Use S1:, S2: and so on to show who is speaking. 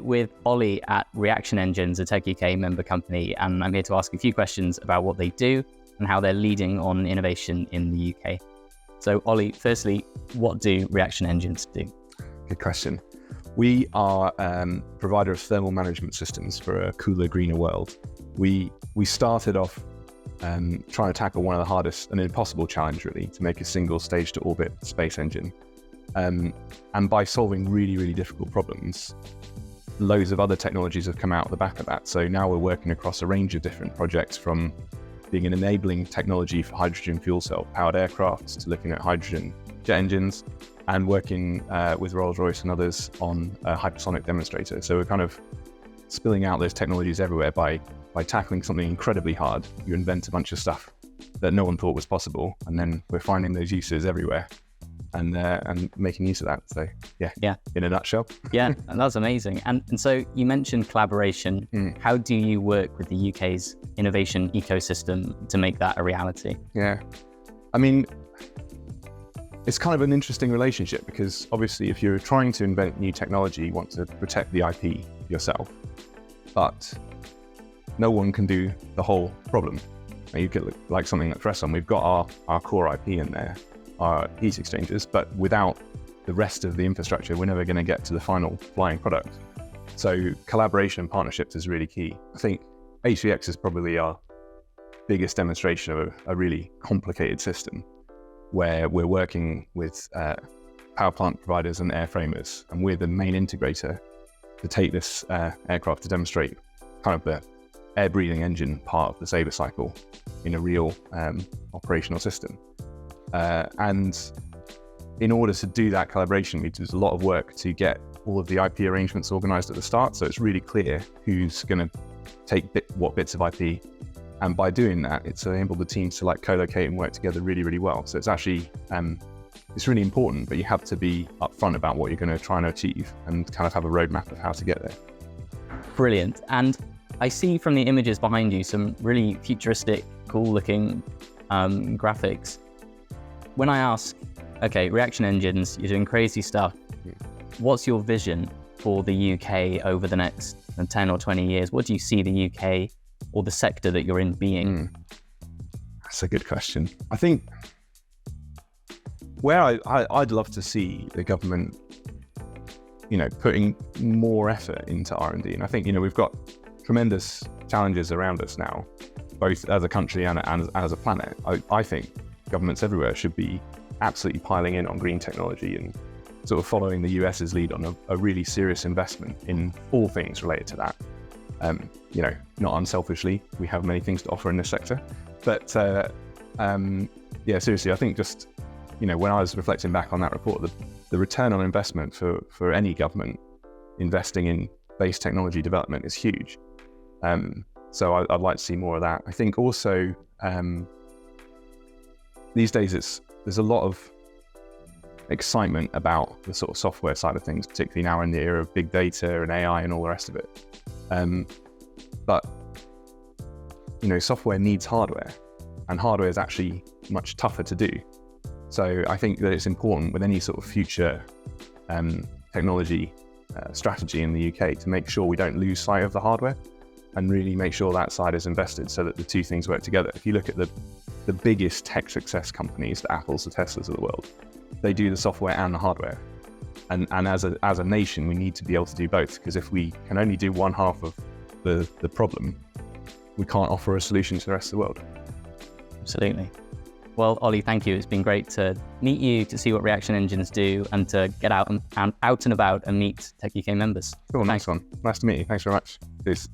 S1: with Ollie at Reaction Engines, a techUK member company, and I'm here to ask a few questions about what they do and how they're leading on innovation in the UK. So Ollie, firstly, what do Reaction Engines do?
S2: Good question. We are a provider of thermal management systems for a cooler, greener world. We started off trying to tackle one of the hardest and impossible challenge, really, to make a single stage-to-orbit space engine. And by solving really, really difficult problems, loads of other technologies have come out of the back of that. So now we're working across a range of different projects, from being an enabling technology for hydrogen fuel cell powered aircraft to looking at hydrogen jet engines, and working with Rolls-Royce and others on a hypersonic demonstrator. So we're kind of spilling out those technologies everywhere. By tackling something incredibly hard, you invent a bunch of stuff that no one thought was possible, and then we're finding those uses everywhere and making use of that. So yeah, in a nutshell.
S1: Yeah, and that's amazing. And so you mentioned collaboration. How do you work with the UK's innovation ecosystem to make that a reality?
S2: Yeah, I mean, it's kind of an interesting relationship, because obviously if you're trying to invent new technology, you want to protect the IP yourself, but no one can do the whole problem. You get like something like 𝗬𝗲𝗰𝗵, we've got our core IP in there, our heat exchangers, but without the rest of the infrastructure, we're never going to get to the final flying product. So collaboration and partnerships is really key. I think HVX is probably our biggest demonstration of a really complicated system, where we're working with power plant providers and airframers, and we're the main integrator to take this aircraft to demonstrate kind of the air-breathing engine part of the Sabre cycle in a real operational system. And in order to do that collaboration, we did a lot of work to get all of the IP arrangements organized at the start, so it's really clear who's going to take what bits of IP. And by doing that, it's enabled the teams to like co-locate and work together really, really well. So it's actually, it's really important, but you have to be upfront about what you're going to try and achieve and kind of have a roadmap of how to get there.
S1: Brilliant. And I see from the images behind you some really futuristic, cool looking graphics. When I ask, okay, Reaction Engines, you're doing crazy stuff. What's your vision for the UK over the next 10 or 20 years? What do you see the UK or the sector that you're in being?
S2: That's a good question. I think where I'd love to see the government, putting more effort into R&D. And I think, we've got tremendous challenges around us now, both as a country and as a planet. I think governments everywhere should be absolutely piling in on green technology and sort of following the US's lead on a really serious investment in all things related to that. Not unselfishly, we have many things to offer in this sector, but seriously, I think just, when I was reflecting back on that report, the return on investment for any government investing in base technology development is huge. So I'd like to see more of that. I think also these days there's a lot of excitement about the sort of software side of things, particularly now in the era of big data and AI and all the rest of it. But software needs hardware, and hardware is actually much tougher to do. So I think that it's important with any sort of future technology strategy in the UK to make sure we don't lose sight of the hardware and really make sure that side is invested so that the two things work together. If you look at the biggest tech success companies, the Apples, the Teslas of the world, they do the software and the hardware. And as a nation, we need to be able to do both, because if we can only do one half of the problem, we can't offer a solution to the rest of the world.
S1: Absolutely. Well, Ollie, thank you. It's been great to meet you, to see what Reaction Engines do, and to get out and about and meet techUK members.
S2: Cool, nice one. Nice to meet you. Thanks very much. Peace.